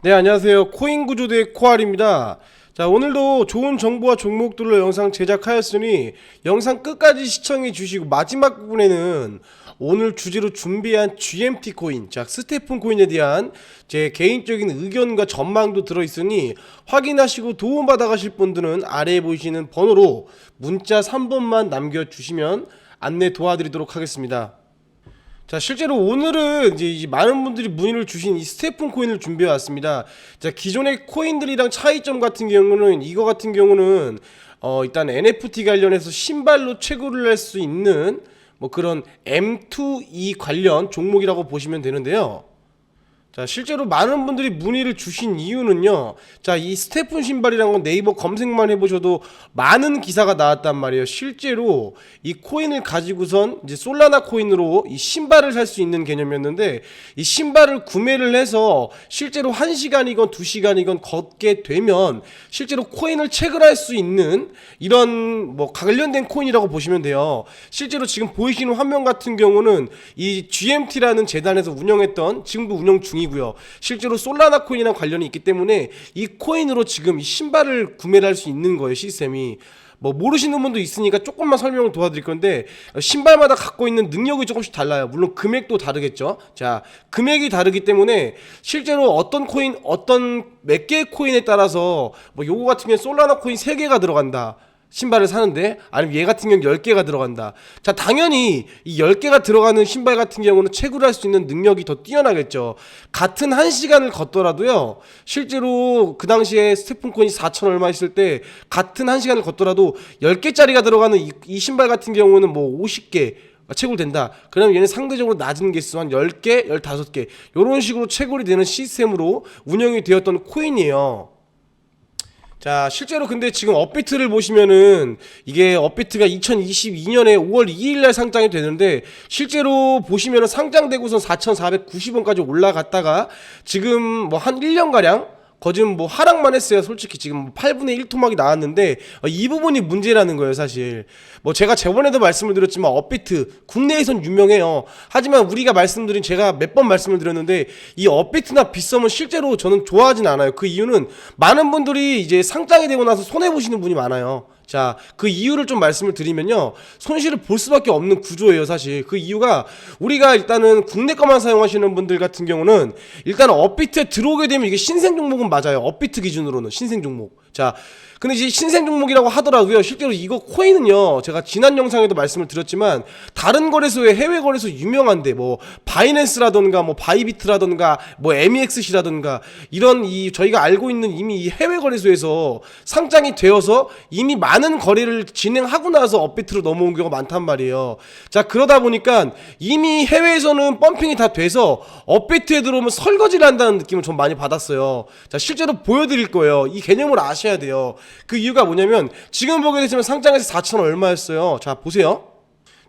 네, 안녕하세요. 코인 구조대 코알입니다. 자, 오늘도 좋은 정보와 종목들로 영상 제작하였으니 영상 끝까지 시청해 주시고 마지막 부분에는 오늘 주제로 준비한 GMT 코인, 자, 스테픈 코인에 대한 제 개인적인 의견과 전망도 들어있으니 확인하시고 도움받아 가실 분들은 아래에 보이시는 번호로 문자 3번만 남겨주시면 안내 도와드리도록 하겠습니다. 자, 실제로 오늘은 이제 많은 분들이 문의를 주신 이 스테픈 코인을 준비해 왔습니다. 자, 기존의 코인들이랑 차이점 같은 경우는 이거 같은 경우는 일단 NFT 관련해서 신발로 채굴을 할 수 있는 뭐 그런 M2E 관련 종목이라고 보시면 되는데요. 자, 실제로 많은 분들이 문의를 주신 이유는요. 자, 이 스테픈 신발이라는 건 네이버 검색만 해보셔도 많은 기사가 나왔단 말이에요. 실제로 이 코인을 가지고선 이제 솔라나 코인으로 이 신발을 살 수 있는 개념이었는데, 이 신발을 구매를 해서 실제로 1시간이건 2시간이건 걷게 되면 실제로 코인을 채굴할 수 있는 이런 뭐 관련된 코인이라고 보시면 돼요. 실제로 지금 보이시는 화면 같은 경우는 이 GMT라는 재단에서 운영했던, 지금도 운영 중이고요. 실제로 솔라나 코인이랑 관련이 있기 때문에 이 코인으로 지금 이 신발을 구매를 할 수 있는 거예요, 시스템이. 뭐 모르시는 분도 있으니까 조금만 설명을 도와드릴 건데, 신발마다 갖고 있는 능력이 조금씩 달라요. 물론 금액도 다르겠죠. 자, 금액이 다르기 때문에 실제로 어떤 코인, 어떤 몇 개의 코인에 따라서 뭐 요거 같은 경우는 솔라나 코인 3개가 들어간다, 신발을 사는데, 아니면 얘 같은 경우는 10개가 들어간다. 자, 당연히 이 10개가 들어가는 신발 같은 경우는 채굴할 수 있는 능력이 더 뛰어나겠죠. 같은 1시간을 걷더라도요, 실제로 그 당시에 스테픈 코인이 4천 얼마 있을 때 같은 1시간을 걷더라도 10개짜리가 들어가는 이 신발 같은 경우는 뭐 50개 채굴된다. 그러면 얘는 상대적으로 낮은 개수 한 10개, 15개 이런 식으로 채굴이 되는 시스템으로 운영이 되었던 코인이에요. 자, 실제로 근데 지금 업비트를 보시면은 이게 업비트가 2022년에 5월 2일날 상장이 되는데, 실제로 보시면은 상장되고선 4,490원까지 올라갔다가 지금 뭐 한 1년가량 거진 뭐 하락만 했어요. 솔직히 지금 8분의 1 토막이 나왔는데, 이 부분이 문제라는 거예요, 사실. 뭐 제가 저번에도 말씀을 드렸지만 업비트 국내에선 유명해요. 하지만 우리가 말씀드린, 제가 몇 번 말씀을 드렸는데, 이 업비트나 빗썸은 실제로 저는 좋아하진 않아요. 그 이유는 많은 분들이 이제 상장이 되고 나서 손해 보시는 분이 많아요. 자, 그 이유를 좀 말씀을 드리면요, 손실을 볼 수밖에 없는 구조예요, 사실. 그 이유가, 우리가 일단은 국내 거만 사용하시는 분들 같은 경우는 일단 업비트에 들어오게 되면 이게 신생 종목은 맞아요. 업비트 기준으로는 신생 종목. 자, 근데 이제 신생 종목이라고 하더라고요. 실제로 이거 코인은요, 제가 지난 영상에도 말씀을 드렸지만 다른 거래소에, 해외 거래소 유명한데 뭐 바이낸스라던가 뭐 바이비트라던가 뭐 MEXC라던가 이런 이 저희가 알고 있는 이미 이 해외 거래소에서 상장이 되어서 이미 많은 거래를 진행하고 나서 업비트로 넘어온 경우가 많단 말이에요. 자, 그러다 보니까 이미 해외에서는 펌핑이 다 돼서 업비트에 들어오면 설거지를 한다는 느낌을 좀 많이 받았어요. 자, 실제로 보여드릴 거예요. 이 개념을 아셔야 돼요. 그 이유가 뭐냐면, 지금 보게 되시면 상장에서 4천 얼마였어요. 자, 보세요.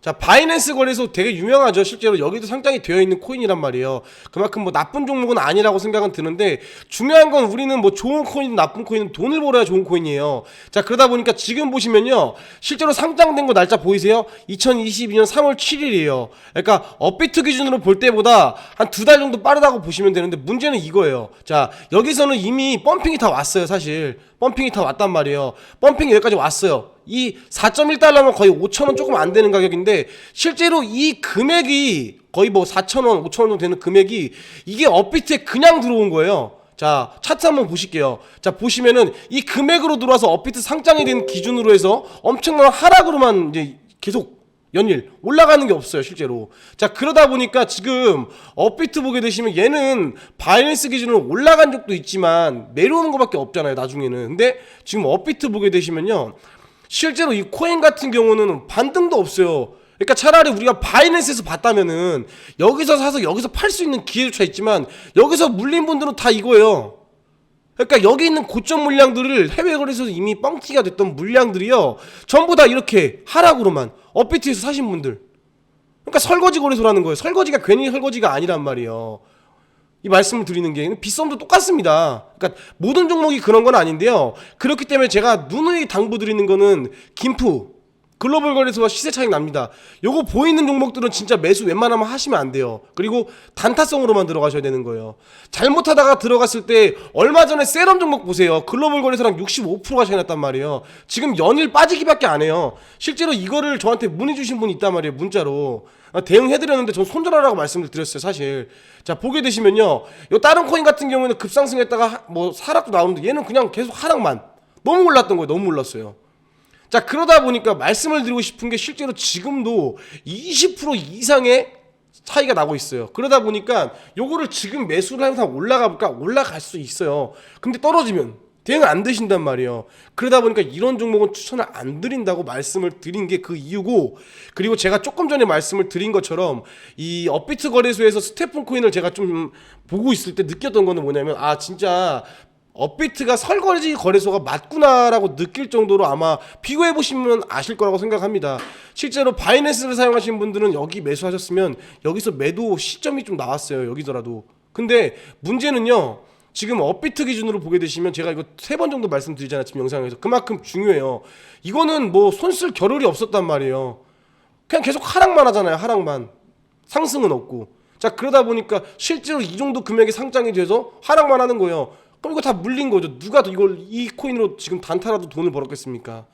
자, 바이낸스 거래소 되게 유명하죠. 실제로 여기도 상장이 되어 있는 코인이란 말이에요. 그만큼 뭐 나쁜 종목은 아니라고 생각은 드는데, 중요한 건 우리는 뭐 좋은 코인, 나쁜 코인은 돈을 벌어야 좋은 코인이에요. 자, 그러다 보니까 지금 보시면요, 실제로 상장된 거 날짜 보이세요? 2022년 3월 7일이에요. 그러니까 업비트 기준으로 볼 때보다 한 2달 정도 빠르다고 보시면 되는데, 문제는 이거예요. 자, 여기서는 이미 펌핑이 다 왔어요, 사실. 펌핑이 다 왔단 말이에요. 펌핑이 여기까지 왔어요. 이 4.1달러면 거의 5천원 조금 안 되는 가격인데, 실제로 이 금액이 거의 뭐 4천원, 5천원 정도 되는 금액이 이게 업비트에 그냥 들어온 거예요. 자, 차트 한번 보실게요. 자, 보시면은 이 금액으로 들어와서 업비트 상장이 된 기준으로 해서 엄청난 하락으로만 이제 계속 연일 올라가는 게 없어요, 실제로. 자, 그러다 보니까 지금 업비트 보게 되시면 얘는 바이낸스 기준으로 올라간 적도 있지만 내려오는 것밖에 없잖아요, 나중에는. 근데 지금 업비트 보게 되시면요, 실제로 이 코인 같은 경우는 반등도 없어요. 그러니까 차라리 우리가 바이낸스에서 봤다면은 여기서 사서 여기서 팔 수 있는 기회조차 있지만, 여기서 물린 분들은 다 이거예요. 그러니까 여기 있는 고점 물량들을 해외 거래소에서 이미 뻥튀기가 됐던 물량들이요, 전부 다 이렇게 하락으로만 업비트에서 사신 분들. 그러니까 설거지 거래소라는 거예요. 설거지가 괜히 설거지가 아니란 말이에요. 이 말씀을 드리는 게, 빗썸도 똑같습니다. 그러니까 모든 종목이 그런 건 아닌데요. 그렇기 때문에 제가 누누이 당부드리는 거는 김프, 글로벌 거래소와 시세 차익 납니다. 요거 보이는 종목들은 진짜 매수 웬만하면 하시면 안 돼요. 그리고 단타성으로만 들어가셔야 되는 거예요. 잘못하다가 들어갔을 때 얼마 전에 세럼 종목 보세요. 글로벌 거래소랑 65%가 차이 났단 말이에요. 지금 연일 빠지기밖에 안 해요. 실제로 이거를 저한테 문의 주신 분이 있단 말이에요. 문자로. 대응해드렸는데 전 손절하라고 말씀을 드렸어요, 사실. 자, 보게 되시면요, 요 다른 코인 같은 경우에는 급상승했다가 뭐 하락도 나오는데 얘는 그냥 계속 하락만. 너무 올랐던 거예요. 너무 올랐어요. 자, 그러다 보니까 말씀을 드리고 싶은 게 실제로 지금도 20% 이상의 차이가 나고 있어요. 그러다 보니까 요거를 지금 매수를 항상 올라가 볼까? 올라갈 수 있어요. 근데 떨어지면 대응 안 되신단 말이에요. 그러다 보니까 이런 종목은 추천을 안 드린다고 말씀을 드린 게 그 이유고, 그리고 제가 조금 전에 말씀을 드린 것처럼 이 업비트 거래소에서 스테픈 코인을 제가 좀 보고 있을 때 느꼈던 거는 뭐냐면, 아 진짜 업비트가 설거지 거래소가 맞구나라고 느낄 정도로 아마 비교해보시면 아실 거라고 생각합니다. 실제로 바이낸스를 사용하시는 분들은 여기 매수하셨으면 여기서 매도 시점이 좀 나왔어요. 여기더라도. 근데 문제는요, 지금 업비트 기준으로 보게 되시면 제가 이거 3번 정도 말씀드리잖아요. 지금 영상에서. 그만큼 중요해요. 이거는 뭐 손쓸 겨를이 없었단 말이에요. 그냥 계속 하락만 하잖아요. 하락만. 상승은 없고. 자, 그러다 보니까 실제로 이 정도 금액이 상장이 돼서 하락만 하는 거예요. 그럼 이거 다 물린 거죠. 누가 이걸 이 코인으로 지금 단타라도 돈을 벌었겠습니까?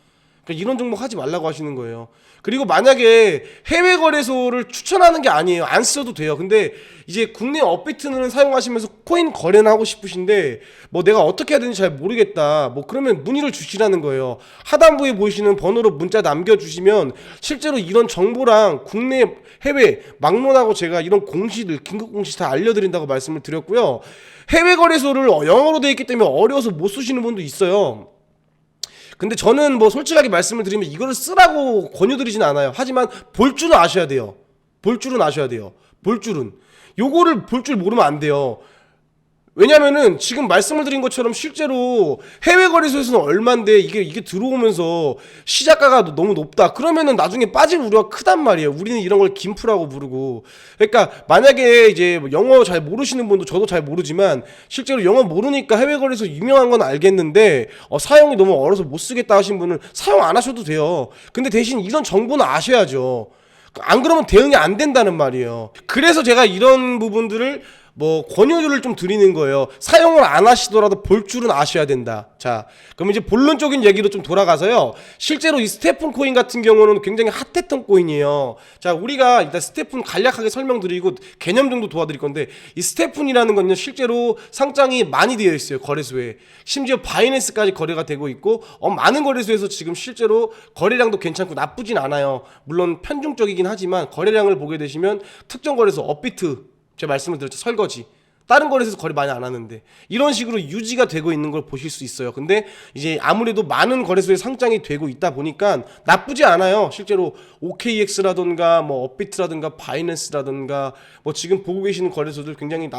그러니까 이런 종목 하지 말라고 하시는 거예요. 그리고 만약에 해외 거래소를 추천하는 게 아니에요. 안 써도 돼요. 근데 이제 국내 업비트는 사용하시면서 코인 거래는 하고 싶으신데 뭐 내가 어떻게 해야 되는지 잘 모르겠다. 뭐 그러면 문의를 주시라는 거예요. 하단부에 보이시는 번호로 문자 남겨주시면 실제로 이런 정보랑 국내 해외 막론하고 제가 이런 공시들 긴급 공시 다 알려드린다고 말씀을 드렸고요. 해외 거래소를 영어로 되어 있기 때문에 어려워서 못 쓰시는 분도 있어요. 근데 저는 뭐 솔직하게 말씀을 드리면 이거를 쓰라고 권유드리진 않아요. 하지만 볼 줄은 아셔야 돼요. 볼 줄은 아셔야 돼요. 볼 줄은. 요거를 볼 줄 모르면 안 돼요. 왜냐면은 지금 말씀을 드린 것처럼 실제로 해외 거래소에서는 얼마인데 이게 들어오면서 시작가가 너무 높다. 그러면은 나중에 빠질 우려가 크단 말이에요. 우리는 이런 걸 김프라고 부르고. 그러니까 만약에 이제 영어 잘 모르시는 분도, 저도 잘 모르지만 실제로 영어 모르니까 해외 거래소 유명한 건 알겠는데 사용이 너무 어려서 못 쓰겠다 하신 분은 사용 안 하셔도 돼요. 근데 대신 이런 정보는 아셔야죠. 안 그러면 대응이 안 된다는 말이에요. 그래서 제가 이런 부분들을 뭐 권유를 좀 드리는 거예요. 사용을 안 하시더라도 볼 줄은 아셔야 된다. 자, 그럼 이제 본론적인 얘기로 좀 돌아가서요. 실제로 이 스테픈 코인 같은 경우는 굉장히 핫했던 코인이에요. 자, 우리가 일단 스테픈 간략하게 설명드리고 개념 정도 도와드릴 건데, 이 스테픈이라는 건요, 실제로 상장이 많이 되어 있어요. 거래소에. 심지어 바이낸스까지 거래가 되고 있고, 많은 거래소에서 지금 실제로 거래량도 괜찮고 나쁘진 않아요. 물론 편중적이긴 하지만 거래량을 보게 되시면 특정 거래소 업비트, 제가 말씀을 드렸죠. 설거지. 다른 거래소에서 거래 많이 안 하는데 이런 식으로 유지가 되고 있는 걸 보실 수 있어요. 근데 이제 아무래도 많은 거래소에 상장이 되고 있다 보니까 나쁘지 않아요. 실제로 OKX라든가 뭐 업비트라든가 바이낸스라든가 뭐 지금 보고 계시는 거래소들 굉장히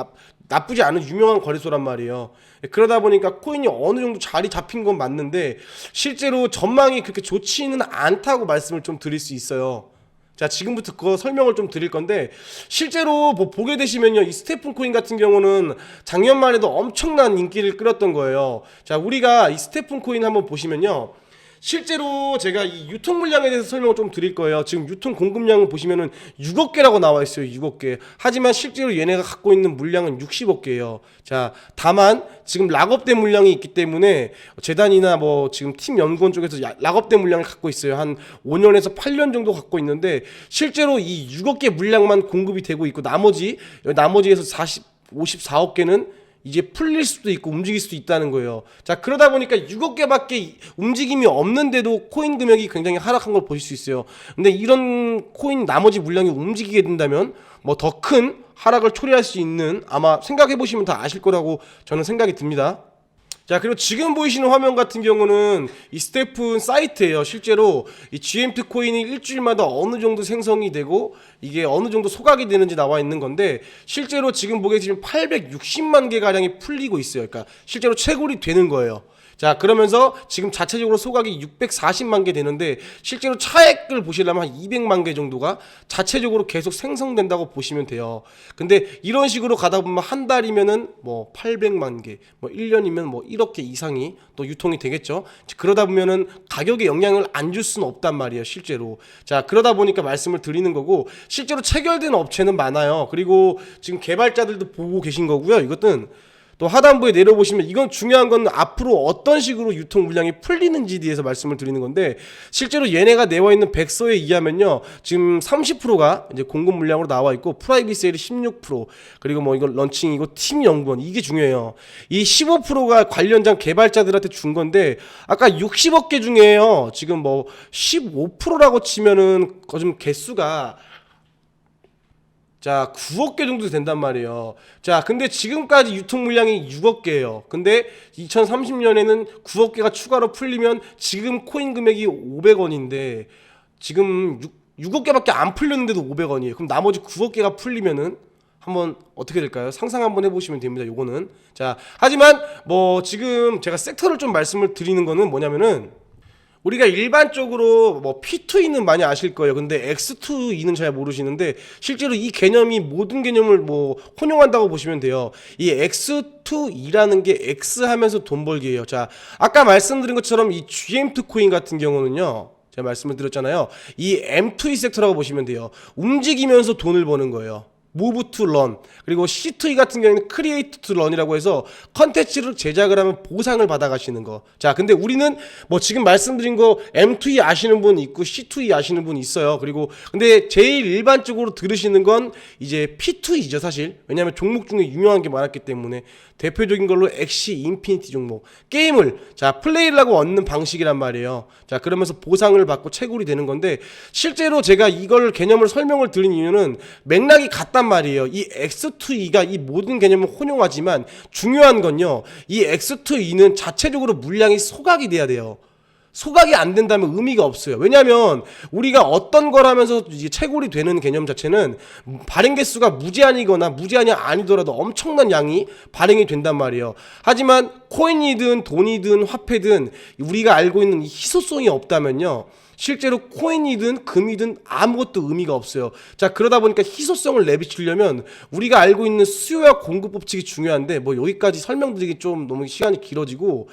나쁘지 않은 유명한 거래소란 말이에요. 그러다 보니까 코인이 어느 정도 자리 잡힌 건 맞는데 실제로 전망이 그렇게 좋지는 않다고 말씀을 좀 드릴 수 있어요. 자, 지금부터 그거 설명을 좀 드릴 건데, 실제로 뭐 보게 되시면요, 이 스테픈 코인 같은 경우는 작년만 해도 엄청난 인기를 끌었던 거예요. 자, 우리가 이 스테픈 코인 한번 보시면요, 실제로 제가 이 유통 물량에 대해서 설명을 좀 드릴 거예요. 지금 유통 공급량을 보시면은 6억 개라고 나와 있어요. 6억 개. 하지만 실제로 얘네가 갖고 있는 물량은 60억 개예요. 자, 다만 지금 락업된 물량이 있기 때문에 재단이나 뭐 지금 팀 연구원 쪽에서 락업된 물량을 갖고 있어요. 한 5년에서 8년 정도 갖고 있는데 실제로 이 6억 개 물량만 공급이 되고 있고 나머지에서 54억 개는 이제 풀릴 수도 있고 움직일 수도 있다는 거예요. 자, 그러다 보니까 6억 개밖에 움직임이 없는데도 코인 금액이 굉장히 하락한 걸 보실 수 있어요. 근데 이런 코인 나머지 물량이 움직이게 된다면 뭐 더 큰 하락을 초래할 수 있는, 아마 생각해 보시면 다 아실 거라고 저는 생각이 듭니다. 자, 그리고 지금 보이시는 화면 같은 경우는 이 스테픈 사이트예요. 실제로 이 GMT 코인이 일주일마다 어느 정도 생성이 되고 이게 어느 정도 소각이 되는지 나와 있는 건데, 실제로 지금 보게 되시면 860만 개 가량이 풀리고 있어요. 그러니까 실제로 채굴이 되는 거예요. 자, 그러면서 지금 자체적으로 소각이 640만 개 되는데 실제로 차액을 보시려면 한 200만 개 정도가 자체적으로 계속 생성된다고 보시면 돼요. 근데 이런 식으로 가다 보면 한 달이면은 뭐 800만 개, 뭐 1년이면 뭐 1억 개 이상이 또 유통이 되겠죠. 그러다 보면은 가격에 영향을 안 줄 수는 없단 말이에요, 실제로. 자, 그러다 보니까 말씀을 드리는 거고, 실제로 체결된 업체는 많아요. 그리고 지금 개발자들도 보고 계신 거고요. 이것은 또 하단부에 내려보시면 이건 중요한 건 앞으로 어떤 식으로 유통 물량이 풀리는지에 대해서 말씀을 드리는 건데, 실제로 얘네가 내와 있는 백서에 의하면요, 지금 30%가 이제 공급 물량으로 나와 있고 프라이빗 세일이 16%, 그리고 뭐 이건 런칭이고 팀 연구원, 이게 중요해요. 이 15%가 관련장 개발자들한테 준 건데, 아까 60억 개 중에요, 지금 뭐 15%라고 치면은 좀 개수가 자 9억 개 정도 된단 말이에요. 자, 근데 지금까지 유통 물량이 6억 개예요. 근데 2030년에는 9억 개가 추가로 풀리면 지금 코인 금액이 500원인데 지금 6억 개밖에 안 풀렸는데도 500원이에요. 그럼 나머지 9억 개가 풀리면은 한번 어떻게 될까요? 상상 한번 해보시면 됩니다. 요거는. 자, 하지만 뭐 지금 제가 섹터를 좀 말씀을 드리는 거는 뭐냐면은, 우리가 일반적으로 뭐 P2E는 많이 아실 거예요. 근데 X2E는 잘 모르시는데, 실제로 이 개념이 모든 개념을 뭐 혼용한다고 보시면 돼요. 이 X2E라는 게 X 하면서 돈 벌기예요. 자, 아까 말씀드린 것처럼 이 GM2 코인 같은 경우는요, 제가 말씀을 드렸잖아요. 이 M2E 섹터라고 보시면 돼요. 움직이면서 돈을 버는 거예요. Move to Run. 그리고 C2E 같은 경우에는 Create to Run이라고 해서 컨텐츠를 제작을 하면 보상을 받아가시는 거. 자, 근데 우리는 뭐 지금 말씀드린 거 M2E 아시는 분 있고 C2E 아시는 분 있어요. 그리고 근데 제일 일반적으로 들으시는 건 이제 P2E죠, 사실. 왜냐하면 종목 중에 유명한 게 많았기 때문에. 대표적인 걸로 엑시 인피니티 종목, 게임을 자 플레이를 하고 얻는 방식이란 말이에요. 자, 그러면서 보상을 받고 채굴이 되는 건데, 실제로 제가 이걸 개념을 설명을 드린 이유는 맥락이 같단 말이에요. 이 X2E가 이 모든 개념을 혼용하지만 중요한 건요, 이 X2E는 자체적으로 물량이 소각이 돼야 돼요. 소각이 안 된다면 의미가 없어요. 왜냐하면 우리가 어떤 거라면서 이제 채굴이 되는 개념 자체는 발행 개수가 무제한이거나 무제한이 아니더라도 엄청난 양이 발행이 된단 말이에요. 하지만 코인이든 돈이든 화폐든 우리가 알고 있는 이 희소성이 없다면요, 실제로 코인이든 금이든 아무것도 의미가 없어요. 자, 그러다 보니까 희소성을 내비치려면 우리가 알고 있는 수요와 공급 법칙이 중요한데, 뭐 여기까지 설명드리기 좀 너무 시간이 길어지고,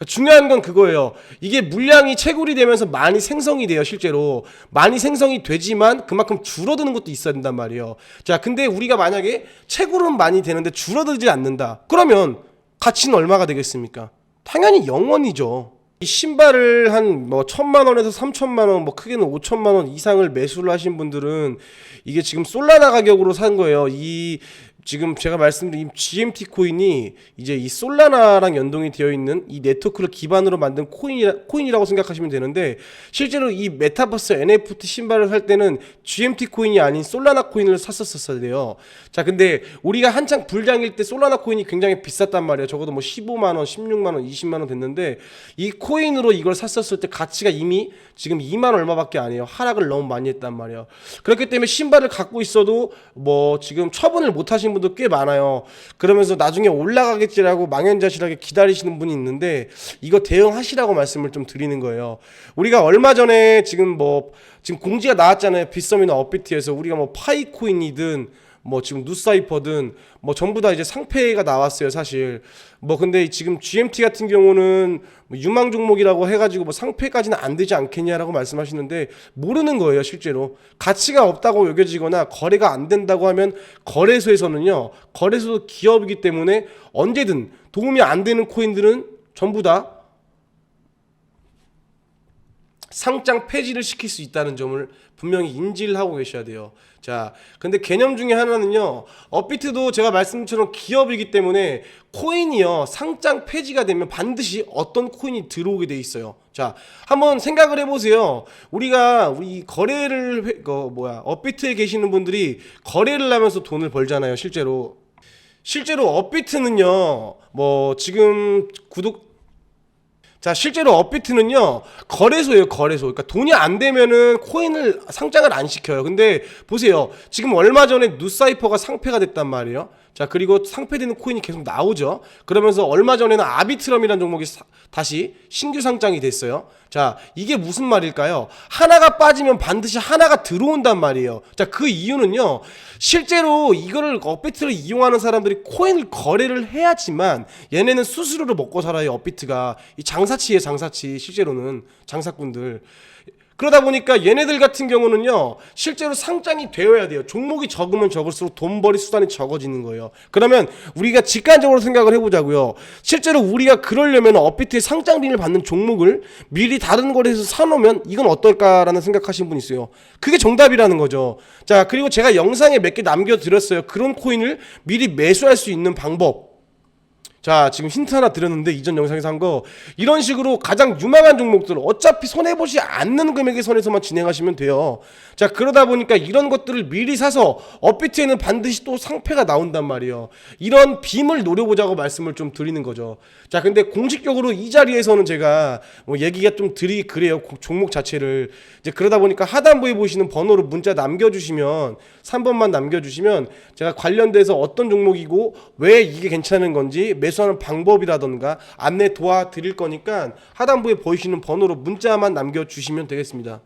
중요한 건 그거예요. 이게 물량이 채굴이 되면서 많이 생성이 돼요. 실제로 많이 생성이 되지만 그만큼 줄어드는 것도 있어야 된단 말이에요. 자, 근데 우리가 만약에 채굴은 많이 되는데 줄어들지 않는다, 그러면 가치는 얼마가 되겠습니까? 당연히 0원이죠. 이 신발을 한 뭐 1,000만 원에서 3,000만 원, 뭐 크게는 5,000만 원 이상을 매수를 하신 분들은 이게 지금 솔라나 가격으로 산 거예요. 이 지금 제가 말씀드린 GMT 코인이 이제 이 솔라나랑 연동이 되어 있는 이 네트워크를 기반으로 만든 코인이라고 생각하시면 되는데, 실제로 이 메타버스 NFT 신발을 살 때는 GMT 코인이 아닌 솔라나 코인을 샀었어야 돼요. 자, 근데 우리가 한창 불장일 때 솔라나 코인이 굉장히 비쌌단 말이에요. 적어도 뭐 15만 원, 16만 원, 20만 원 됐는데, 이 코인으로 이걸 샀었을 때 가치가 이미 지금 2만 얼마밖에 안 해요. 하락을 너무 많이 했단 말이에요. 그렇기 때문에 신발을 갖고 있어도 뭐 지금 처분을 못 하신 분도 꽤 많아요. 그러면서 나중에 올라가겠지라고 망연자실하게 기다리시는 분이 있는데, 이거 대응하시라고 말씀을 좀 드리는 거예요. 우리가 얼마 전에 지금 공지가 나왔잖아요. 빗썸이나 업비트에서 우리가 뭐 파이코인이든 뭐 지금 누사이퍼든 뭐 전부 다 이제 상패가 나왔어요, 사실. 뭐 근데 지금 GMT 같은 경우는 뭐 유망 종목이라고 해가지고 뭐 상패까지는 안 되지 않겠냐라고 말씀하시는데, 모르는 거예요. 실제로 가치가 없다고 여겨지거나 거래가 안 된다고 하면 거래소에서는요, 거래소도 기업이기 때문에 언제든 도움이 안 되는 코인들은 전부 다 상장 폐지를 시킬 수 있다는 점을 분명히 인지를 하고 계셔야 돼요. 자, 근데 개념 중에 하나는요, 업비트도 제가 말씀처럼 기업이기 때문에 코인이요, 상장 폐지가 되면 반드시 어떤 코인이 들어오게 돼 있어요. 자, 한번 생각을 해보세요. 우리 거래를 업비트에 계시는 분들이 거래를 하면서 돈을 벌잖아요. 실제로 업비트는요, 뭐 지금 실제로 업비트는요, 거래소예요, 거래소. 그러니까 돈이 안 되면은 코인을 상장을 안 시켜요. 근데 보세요. 지금 얼마 전에 누사이퍼가 상폐가 됐단 말이에요. 자, 그리고 상패되는 코인이 계속 나오죠. 그러면서 얼마 전에는 아비트럼이라는 종목이 다시 신규 상장이 됐어요. 자, 이게 무슨 말일까요? 하나가 빠지면 반드시 하나가 들어온단 말이에요. 자, 그 이유는요, 실제로 이거를 업비트를 이용하는 사람들이 코인을 거래를 해야지만 얘네는 수수료를 먹고 살아요. 업비트가 이 장사치예요. 장사치. 실제로는 장사꾼들. 그러다 보니까 얘네들 같은 경우는요, 실제로 상장이 되어야 돼요. 종목이 적으면 적을수록 돈벌이 수단이 적어지는 거예요. 그러면 우리가 직관적으로 생각을 해보자고요. 실제로 우리가 그러려면 업비트의 상장링을 받는 종목을 미리 다른 거래에서 사놓으면 이건 어떨까라는 생각하시는 분 있어요. 그게 정답이라는 거죠. 자, 그리고 제가 영상에 몇 개 남겨드렸어요. 그런 코인을 미리 매수할 수 있는 방법. 자, 지금 힌트 하나 드렸는데 이전 영상에서 한 거, 이런 식으로 가장 유망한 종목들 어차피 손해보지 않는 금액의 선에서만 진행하시면 돼요. 자, 그러다 보니까 이런 것들을 미리 사서 업비트에는 반드시 또 상패가 나온단 말이에요. 이런 빔을 노려보자고 말씀을 좀 드리는 거죠. 자, 근데 공식적으로 이 자리에서는 제가 뭐 얘기가 좀 그래요. 종목 자체를. 이제 그러다 보니까 하단부에 보시는 번호로 문자 남겨주시면 3번만 남겨주시면 제가 관련돼서 어떤 종목이고 왜 이게 괜찮은 건지 매수하는 방법이라던가 안내 도와드릴 거니까 하단부에 보이시는 번호로 문자만 남겨주시면 되겠습니다.